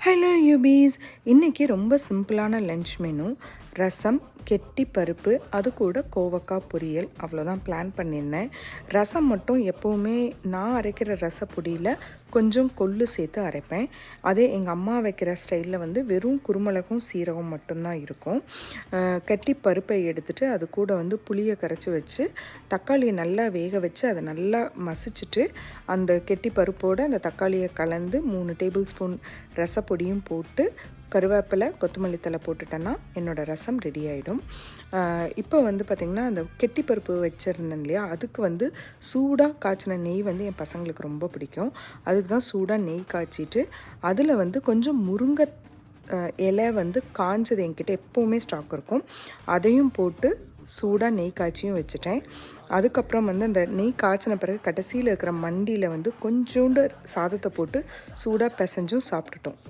Hello யூபீஸ், இன்றைக்கி ரொம்ப சிம்பிளான லன்ச் மெனு. ரசம், கெட்டி பருப்பு, அது கூட கோவக்காய் பொரியல். அவ்வளோதான் பிளான் பண்ணியிருந்தேன். ரசம் மட்டும் எப்போவுமே நான் அரைக்கிற ரசப்பொடியில் கொஞ்சம் கொள்ளு சேர்த்து அரைப்பேன். அதே எங்கள் அம்மா வைக்கிற ஸ்டைலில் வெறும் குருமிளகும் சீரகம் மட்டும்தான் இருக்கும். கெட்டி பருப்பை எடுத்துகிட்டு அது கூட புளியை கரைச்சி வச்சு தக்காளியை நல்லா வேக வச்சு அதை நல்லா மசிச்சுட்டு அந்த கெட்டி பருப்போடு அந்த தக்காளியை கலந்து 3 டேபிள் ஸ்பூன் ரசப்பொடியும் போட்டு கருவேப்பிலை கொத்தமல்லி தழை போட்டுட்டேன்னா என்னோடய ரசம் ரெடி ஆகிடும். இப்போ பார்த்திங்கன்னா அந்த கெட்டி பருப்பு வச்சுருந்தேன் இல்லையா, அதுக்கு சூடாக காய்ச்சின நெய் என் பசங்களுக்கு ரொம்ப பிடிக்கும். அதுக்கு தான் சூடாக நெய் காய்ச்சிட்டு அதில் கொஞ்சம் முருங்கை இலை காஞ்சது என்கிட்ட எப்போவுமே ஸ்டாக் இருக்கும். அதையும் போட்டு சூடாக நெய் காய்ச்சியும் வச்சுட்டேன். அதுக்கப்புறம் அந்த நெய் காய்ச்சின பிறகு கடைசியில் இருக்கிற மண்டியில் கொஞ்சோண்டு சாதத்தை போட்டு சூடாக பிசைஞ்சும் சாப்பிட்டுட்டோம்.